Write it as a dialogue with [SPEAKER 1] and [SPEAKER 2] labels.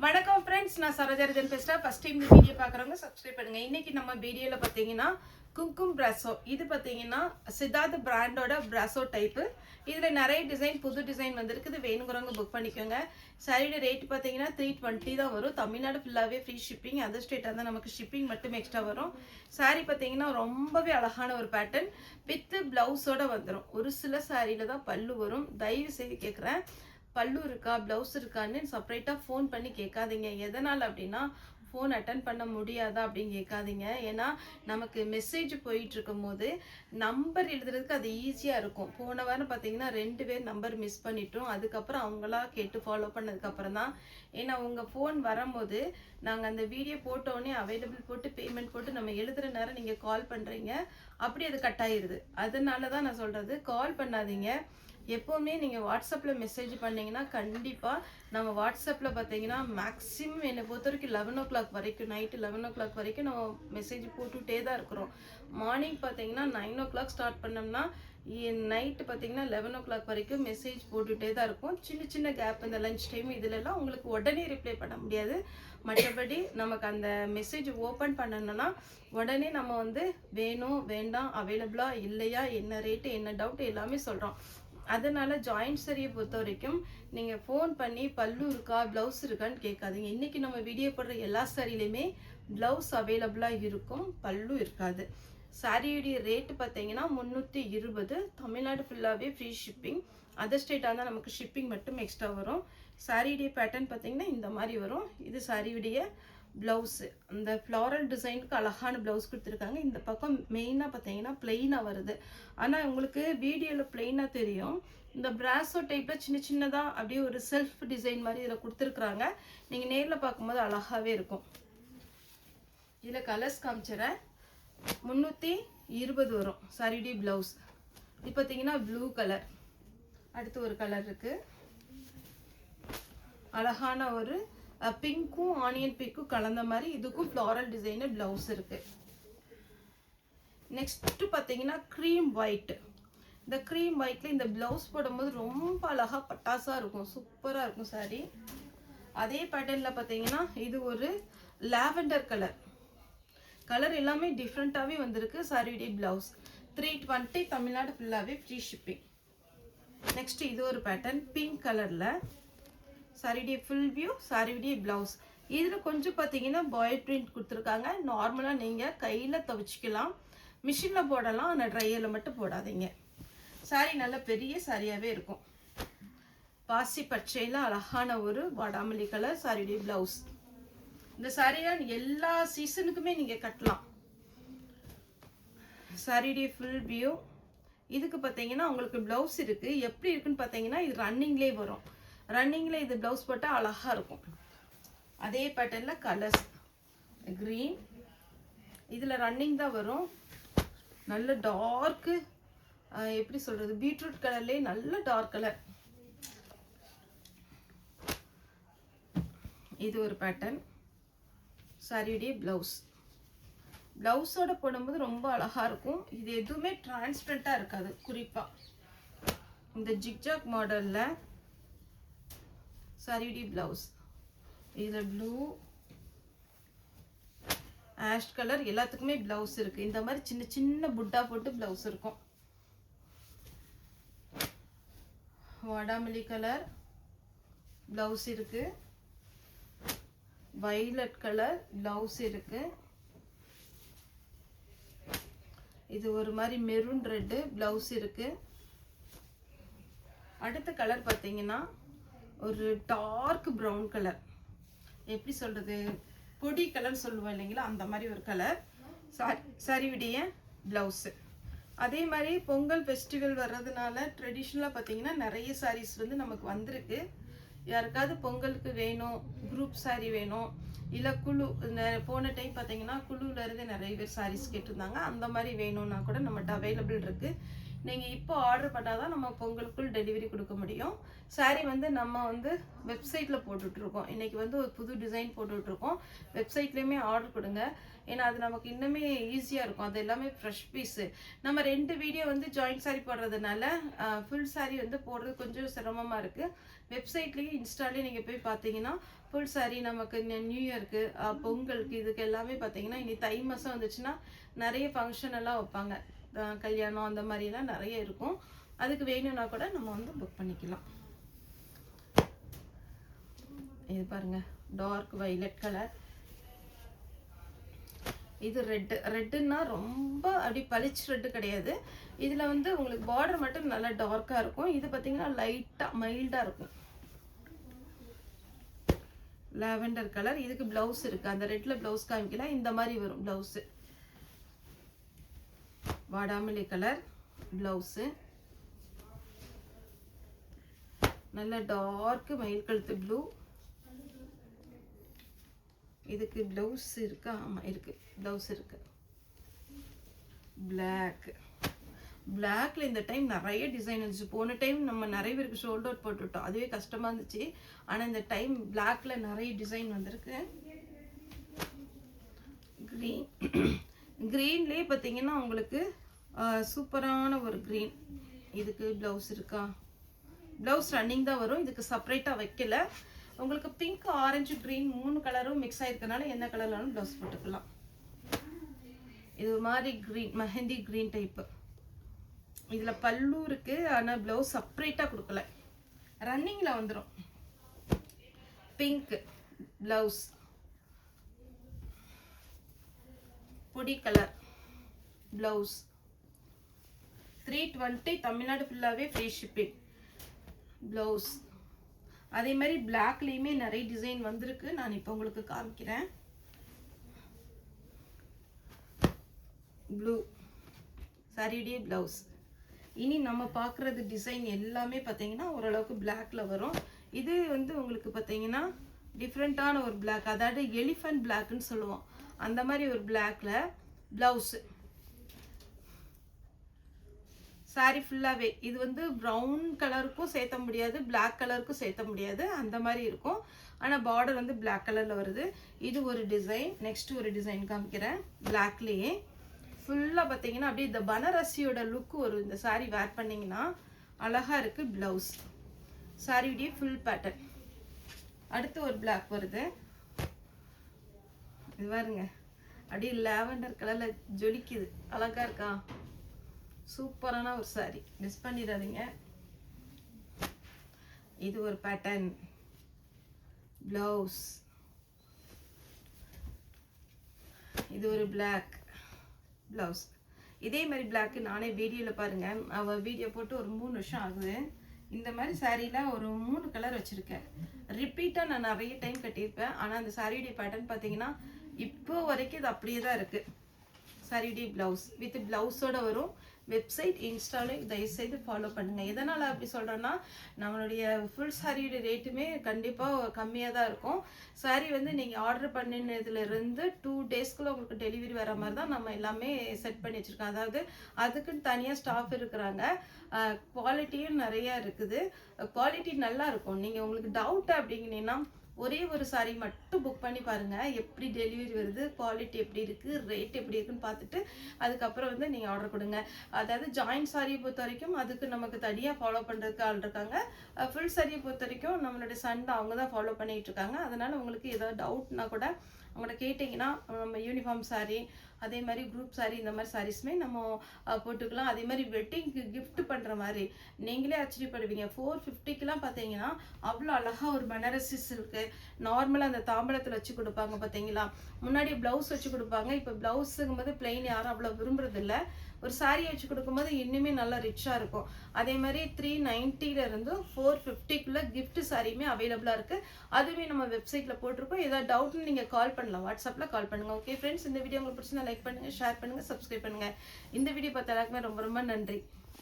[SPEAKER 1] வணக்கம் ஃப்ரெண்ட்ஸ், நான் சரோஜாரதன் பேசுகிறேன். ஃபஸ்ட் டைம் இந்த வீடியோ பார்க்குறவங்க சப்ஸ்கிரைப் பண்ணுங்கள். இன்றைக்கி நம்ம வீடியோவில் பார்த்தீங்கன்னா கும்கும் பிராசோ, இது பார்த்தீங்கன்னா சித்தார்த் பிராண்டோட பிராசோ டைப்பு. இதில் நிறைய டிசைன், புது டிசைன் வந்துருக்குது. வேணுங்கிறவங்க புக் பண்ணிக்கோங்க. சாரியோட ரேட் பார்த்தீங்கன்னா 320 தான் வரும். தமிழ்நாடு ஃபுல்லாகவே ஃப்ரீ ஷிப்பிங். அதர் ஸ்டேட்டாக இருந்தால் நமக்கு ஷிப்பிங் மட்டும் எக்ஸ்ட்ரா வரும். சாரீ பார்த்தீங்கன்னா ரொம்பவே அழகான ஒரு பேட்டர்ன் வித் ப்ளவுஸோடு வந்துடும். ஒரு சில சாரியில் தான் பல்லு வரும். தயவு செய்து கேட்குறேன், பல்லு இருக்கா ப்ளவுஸ் இருக்கான்னு செப்பரேட்டாக ஃபோன் பண்ணி கேட்காதீங்க. எதனால் அப்படின்னா, ஃபோன் அட்டன் பண்ண முடியாதா அப்படின்னு கேட்காதீங்க. ஏன்னா நமக்கு மெசேஜ் போயிட்டு இருக்கும் போது நம்பர் எழுதுறதுக்கு அது ஈஸியாக இருக்கும். போன வாரம் பார்த்தீங்கன்னா 2 பேர் நம்பர் மிஸ் பண்ணிட்டோம். அதுக்கப்புறம் அவங்களா கேட்டு ஃபாலோ பண்ணதுக்கப்புறம் தான், ஏன்னா உங்கள் ஃபோன் வரும்போது நாங்கள் அந்த வீடியோ போட்டோடனே அவைலபிள் போட்டு பேமெண்ட் போட்டு நம்ம எழுதுகிற நேரம் நீங்கள் கால் பண்ணுறீங்க, அப்படி அது கட் ஆயிடுது. அதனால தான் நான் சொல்கிறது, கால் பண்ணாதீங்க. எப்போவுமே நீங்கள் வாட்ஸ்அப்பில் மெசேஜ் பண்ணிங்கன்னா கண்டிப்பாக நம்ம வாட்ஸ்அப்பில் பார்த்தீங்கன்னா மேக்ஸிமம் என்னை பொறுத்த வரைக்கும் 11 o'clock வரைக்கும், நைட்டு 11 o'clock வரைக்கும் நம்ம மெசேஜ் போட்டுகிட்டே தான் இருக்கிறோம். மார்னிங் பார்த்தீங்கன்னா 9 o'clock ஸ்டார்ட் பண்ணோம்னா நைட்டு பார்த்தீங்கன்னா 11 o'clock வரைக்கும் மெசேஜ் போட்டுகிட்டே தான் இருக்கும். சின்ன சின்ன கேப், இந்த லஞ்ச் டைம் இதிலெல்லாம் உங்களுக்கு உடனே ரிப்ளை பண்ண முடியாது. மற்றபடி நமக்கு அந்த மெசேஜ் ஓப்பன் பண்ணணும்னா உடனே நம்ம வந்து வேணும் வேண்டாம், அவைலபிளாக இல்லையா, என்ன ரேட்டு, என்ன டவுட் எல்லாமே சொல்கிறோம். அதனால் ஜாயிண்ட் சரியை பொறுத்த வரைக்கும் நீங்கள் ஃபோன் பண்ணி பல்லு இருக்கா ப்ளவுஸ் இருக்கான்னு கேட்காதீங்க. இன்றைக்கி நம்ம வீடியோ போடுற எல்லா சாரிலையுமே ப்ளவுஸ் அவைலபிளாக இருக்கும், பல்லு இருக்காது. சாரியுடைய ரேட்டு பார்த்தீங்கன்னா 320. தமிழ்நாடு ஃபுல்லாகவே ஃப்ரீ ஷிப்பிங். அதர் ஸ்டேட்டாக இருந்தால் நமக்கு ஷிப்பிங் மட்டும் எக்ஸ்ட்ரா வரும். சாரியுடைய பேட்டர்ன் பார்த்தீங்கன்னா இந்த மாதிரி வரும். இது சாரியுடைய ப்ளவுஸு. அந்த ஃப்ளாரல் டிசைனுக்கு அழகான ப்ளவுஸ் கொடுத்துருக்காங்க. இந்த பக்கம் மெயினாக பார்த்தீங்கன்னா பிளெயினாக வருது. ஆனால் உங்களுக்கு வீடியோவில் பிளெயினாக தெரியும். இந்த பிராசோ டைப்பில் சின்ன சின்னதாக அப்படியே ஒரு செல்ஃப் டிசைன் மாதிரி இதில் கொடுத்துருக்குறாங்க. நீங்கள் நேரில் பார்க்கும்போது அழகாகவே இருக்கும். இதில் கலர்ஸ் காமிச்சிடறேன். 320 வரும் சாரியுடைய ப்ளவுஸ். இது பார்த்தீங்கன்னா ப்ளூ கலர். அடுத்து ஒரு கலர் இருக்குது, அழகான ஒரு பிங்க்கும் ஆனியன் பிங்க்கும் கலந்த மாதிரி. இதுக்கும் ஃப்ளாரல் டிசைனு ப்ளவுஸ் இருக்குது. நெக்ஸ்ட்டு பார்த்தீங்கன்னா க்ரீம் ஒயிட். இந்த க்ரீம் ஒயிட்டில் இந்த ப்ளவுஸ் போடும்போது ரொம்ப அழகாக பட்டாசாக இருக்கும், சூப்பராக இருக்கும் சாரி. அதே பேட்டர்னில் பார்த்தீங்கன்னா இது ஒரு லாவெண்டர் கலர். கலர் எல்லாமே டிஃப்ரெண்ட்டாகவே வந்திருக்கு. சாரியுடைய ப்ளவுஸ் 320. தமிழ்நாடு ஃபுல்லாகவே ஃப்ரீ ஷிப்பிங். நெக்ஸ்ட்டு இது ஒரு பேட்டர்ன் பிங்க் கலரில். சாரியுடைய ஃபுல் வியூ, சாரியுடைய ப்ளவுஸ். இதில் கொஞ்சம் பார்த்தீங்கன்னா பாயில் பிரிண்ட் கொடுத்துருக்காங்க. நார்மலாக நீங்கள் கையில் துவைச்சிக்கலாம், மிஷினில் போடலாம், ஆனால் ட்ரையரில் மட்டும் போடாதீங்க. சாரி நல்ல பெரிய சாரியாகவே இருக்கும். பாசி பச்சையில் அழகான ஒரு வாடாமல்லி கலர் சாரியுடைய ப்ளவுஸ். இந்த சாரியை எல்லா சீசனுக்குமே நீங்கள் கட்டலாம். சாரியுடைய ஃபுல் வியூ. இதுக்கு பார்த்தீங்கன்னா உங்களுக்கு ப்ளவுஸ் இருக்குது. எப்படி இருக்குன்னு பார்த்தீங்கன்னா இது ரன்னிங்லேயே வரும். ரன்னிங்கில் இது ப்ளவுஸ் போட்டால் அழகாக இருக்கும். அதே பேட்டர்னில் கலர்ஸ் க்ரீன். இதில் ரன்னிங் தான் வரும். நல்ல டார்க்கு, எப்படி சொல்கிறது, பீட்ரூட் கலர்லேயே நல்ல டார்க் கலர். இது ஒரு பேட்டர்ன். சாரியுடைய ப்ளவுஸ். ப்ளவுஸோட போடும்போது ரொம்ப அழகாக இருக்கும். இது எதுவுமே டிரான்ஸ்பரண்ட்டாக இருக்காது. குறிப்பாக இந்த ஜிக்ஜாக் மாடலில் சாரியுடைய ப்ளவுஸ். இதில் ப்ளூ, ஆஷ் கலர் எல்லாத்துக்குமே ப்ளவுஸ் இருக்குது. இந்த மாதிரி சின்ன சின்ன புட்டா போட்டு ப்ளவுஸ் இருக்கும். வாடாமல்லி கலர் ப்ளவுஸ் இருக்குது. வைலட் கலர் ப்ளவுஸ் இருக்குது. இது ஒரு மாதிரி மெரூன் ரெட்டு ப்ளவுஸ் இருக்குது. அடுத்த கலர் பார்த்தீங்கன்னா ஒரு டார்க் ப்ரௌன் கலர், எப்படி சொல்கிறது, பொடி கலர் சொல்லுவோம் இல்லைங்களா, அந்த மாதிரி ஒரு கலர். சாரியுடைய ப்ளவுஸு. அதே மாதிரி பொங்கல் ஃபெஸ்டிவல் வர்றதுனால ட்ரெடிஷ்னலாக பார்த்தீங்கன்னா நிறைய சாரீஸ் வந்து நமக்கு வந்திருக்கு. யாருக்காவது பொங்கலுக்கு வேணும், குரூப் சாரீ வேணும், இல்லை குழு, போன டைம் பார்த்தீங்கன்னா குழுவிலேருந்து நிறைய பேர் சாரீஸ் கேட்டிருந்தாங்க. அந்த மாதிரி வேணும்னா கூட நம்மகிட்ட அவைலபிள் இருக்குது. நீங்கள் இப்போ ஆர்டர் பண்ணால் தான் நம்ம பொங்கலுக்குள் டெலிவரி கொடுக்க முடியும். சாரீ வந்து நம்ம வந்து வெப்சைட்டில் போட்டுட்ருக்கோம். இன்றைக்கி வந்து ஒரு புது டிசைன் போட்டுட்ருக்கோம். வெப்சைட்லேயுமே ஆர்டர் கொடுங்க. ஏன்னா அது நமக்கு இன்னுமே ஈஸியாக இருக்கும். அது எல்லாமே ஃப்ரெஷ் பீஸு. நம்ம 2 வீடியோ வந்து ஜாயிண்ட் சாரீ போடுறதுனால ஃபுல் சாரீ வந்து போடுறது கொஞ்சம் சிரமமாக இருக்குது. வெப்சைட்லேயும் இன்ஸ்டாலேயும் நீங்கள் போய் பார்த்தீங்கன்னா ஃபுல் சாரீ நமக்கு நியூ இயருக்கு, பொங்கலுக்கு, இதுக்கு எல்லாமே பார்த்தீங்கன்னா இனி தை மாதம் வந்துச்சுன்னா நிறைய ஃபங்க்ஷன் எல்லாம் வைப்பாங்க. கல்யாணம் அந்த மாதிரிலாம் நிறைய இருக்கும். அதுக்கு வேணும்னா கூட நம்ம வந்து புக் பண்ணிக்கலாம். இது பாருங்க, டார்க் வைலட் கலர். இது ரெட்டுன்னா ரொம்ப அப்படி பளிச்சு ரெட்டு கிடையாது. இதில் வந்து உங்களுக்கு பார்டர் மட்டும் நல்லா டார்க்காக இருக்கும். இது பார்த்தீங்கன்னா லைட்டாக மைல்டாக இருக்கும். Lavender colour. இதுக்கு ப்ளவுஸ் இருக்குது. அந்த ரெட்டில் ப்ளவுஸ் காமிக்கல, இந்த மாதிரி வரும் ப்ளவுஸு. வாடாமல்லி கலர் ப்ளவுஸு. நல்ல டார்க் மயில் கழுத்து ப்ளூ. இதுக்கு ப்ளவுஸ் இருக்கா? ஆமாம் இருக்குது, ப்ளவுஸ் இருக்குது. பிளாக்ல இந்த டைம் நிறைய டிசைன் இருந்துச்சு. போன டைம் நம்ம நிறைய பேருக்கு ஷோல்டர் அவுட் போட்டுவிட்டோம், அதுவே கஷ்டமாக இருந்துச்சு. ஆனால் இந்த டைம் பிளாக்ல நிறைய டிசைன் வந்திருக்கு. க்ரீன்லேயே பார்த்தீங்கன்னா உங்களுக்கு சூப்பரான ஒரு க்ரீன். இதுக்கு ப்ளவுஸ் இருக்கா? ப்ளவுஸ் ரன்னிங் தான் வரும். இதுக்கு செப்பரேட்டாக வைக்கல. உங்களுக்கு பிங்க், ஆரஞ்சு, க்ரீன் 3 கலரும் மிக்ஸ் ஆகிருக்கனால எந்த கலர்லாலும் ப்ளவுஸ் போட்டுக்கலாம். இது மாதிரி க்ரீன், மெஹந்தி க்ரீன் டைப்பு. இதில் பல்லு இருக்குது, ஆனால் ப்ளவுஸ் செப்பரேட்டாக கொடுக்கல. ரன்னிங்கில் வந்துடும். பிங்க் ப்ளவுஸ், பொடி கலர் ப்ளவுஸ். 320 தமிழ்நாடு ஃபுல்லாகவே ஃப்ரீ ஷிப்பிங் ப்ளவுஸ். அதே மாதிரி பிளாக்லேயுமே நிறைய டிசைன் வந்திருக்கு. நான் இப்போ உங்களுக்கு காமிக்கிறேன். ப்ளூ சாரியுடைய ப்ளவுஸ். இனி நம்ம பார்க்குறது டிசைன் எல்லாமே பார்த்தீங்கன்னா ஓரளவுக்கு பிளாக்ல வரும். இது வந்து உங்களுக்கு பார்த்தீங்கன்னா டிஃப்ரெண்ட்டான ஒரு பிளாக், அதாவது எலிஃபண்ட் பிளாக்னு சொல்லுவோம். அந்த மாதிரி ஒரு பிளாக்ல ப்ளவுஸு. சாரி ஃபுல்லாகவே இது வந்து ப்ரௌன் கலருக்கும் சேர்த்த முடியாது, பிளாக் கலருக்கும் சேர்த்த முடியாது, அந்த மாதிரி இருக்கும். ஆனால் பார்டர் வந்து பிளாக் கலரில் வருது. இது ஒரு டிசைன். நெக்ஸ்ட் ஒரு டிசைன் காமிக்கிறேன். பிளாக்லேயே ஃபுல்லாக பார்த்தீங்கன்னா அப்படியே இந்த பனாரசியோட லுக்கு வரும். இந்த சாரீ வேர் பண்ணிங்கன்னா அழகாக இருக்குது. ப்ளவுஸ் சாரியுடைய ஃபுல் பேட்டர்ன். அடுத்து ஒரு பிளாக் வருது. இது பாருங்க, அப்படியே லாவெண்டர் கலரில் ஜொலிக்குது. அழகாக இருக்கா? சூப்பரான ஒரு சாரி, மிஸ் பண்ணிடாதீங்க. இது ஒரு பேட்டர்ன் ப்ளவுஸ். இது ஒரு பிளாக் ப்ளவுஸ். இதே மாதிரி பிளாக் நானே வீடியோவில் பாருங்க, அவள் வீடியோ போட்டு ஒரு 3 வருஷம் ஆகுது. இந்த மாதிரி சாரியில் ஒரு 3 கலர் வச்சுருக்கேன். ரிப்பீட்டாக நான் நிறைய டைம் கட்டியிருப்பேன். ஆனால் அந்த சாரியுடைய பேட்டர்ன் பார்த்தீங்கன்னா இப்போ வரைக்கும் இது அப்படியே தான் இருக்குது. சாரியுடைய ப்ளவுஸ் வித் ப்ளவுஸோடு வரும். வெப்சைட், இன்ஸ்டாலையும் தயவுசெய்து ஃபாலோ பண்ணுங்கள். எதனால் அப்படி சொல்கிறேன்னா, நம்மளுடைய ஃபுல் சாரியோட ரேட்டுமே கண்டிப்பாக கம்மியாக தான் இருக்கும். சாரி வந்து நீங்கள் ஆர்டர் பண்ணினதுலேருந்து 2 டேஸ்க்குள்ளே உங்களுக்கு டெலிவரி வர மாதிரி தான் நம்ம எல்லாமே செட் பண்ணி வச்சுருக்கோம். அதாவது அதுக்குன்னு தனியாக ஸ்டாஃப் இருக்கிறாங்க. குவாலிட்டியும் நிறையா இருக்குது. குவாலிட்டி நல்லா இருக்கும். நீங்கள் உங்களுக்கு டவுட் அப்படிங்கன்னா ஒரே ஒரு சாரி மட்டும் புக் பண்ணி பாருங்கள், எப்படி டெலிவரி வருது, குவாலிட்டி எப்படி இருக்குது, ரேட் எப்படி இருக்குன்னு பார்த்துட்டு அதுக்கப்புறம் வந்து நீங்கள் ஆர்டர் கொடுங்க. அதாவது ஜாயின்ட் சாரியை பொறுத்த வரைக்கும் அதுக்கு நமக்கு தனியாக ஃபாலோ பண்ணுறதுக்கு ஆள் இருக்காங்க. ஃபுல் சாரியை பொறுத்த வரைக்கும் நம்மளுடைய சண்டை அவங்க தான் ஃபாலோ பண்ணிகிட்டு இருக்காங்க. அதனால் உங்களுக்கு ஏதாவது டவுட்னா கூட அவங்கள்ட்ட கேட்டிங்கன்னா நம்ம யூனிஃபார்ம் சாரீ, அதே மாதிரி குரூப் சாரீ, இந்த மாதிரி சாரீஸுமே நம்ம போட்டுக்கலாம். அதே மாதிரி வெட்டிங்க்கு கிஃப்ட் பண்ணுற மாதிரி நீங்களே ஆச்சரியப்படுவீங்க. 450க்கெலாம் பார்த்தீங்கன்னா அவ்வளோ அழகாக ஒரு பனாரசி சில்க்கு நார்மலாக அந்த தாம்பலத்தில் வச்சு கொடுப்பாங்க பார்த்தீங்களா. முன்னாடி ப்ளவுஸ் வச்சு கொடுப்பாங்க. இப்போ ப்ளவுஸுங்கும் போது பிளெயின் யாரும் அவ்வளோ விரும்புறதில்ல. ஒரு சாரியை வச்சு கொடுக்கும்போது இன்னுமே நல்லா ரிச்சாக இருக்கும். அதே மாதிரி 390 450க்குள்ளே கிஃப்ட் சாரியுமே அவைலபிளாக இருக்குது. அதுவே நம்ம வெப்சைட்டில் போட்டிருக்கோம். ஏதாவது டவுட்னு நீங்கள் கால் பண்ணலாம், வாட்ஸ்அப்பில் கால் பண்ணுங்கள். ஓகே ஃப்ரெண்ட்ஸ், இந்த வீடியோ உங்களுக்கு பிடிச்சிருந்தா லைக் பண்ணுங்கள், ஷேர் பண்ணுங்கள், சப்ஸ்கிரைப் பண்ணுங்கள். இந்த வீடியோ பார்த்த எல்லாருக்குமே ரொம்ப ரொம்ப நன்றி.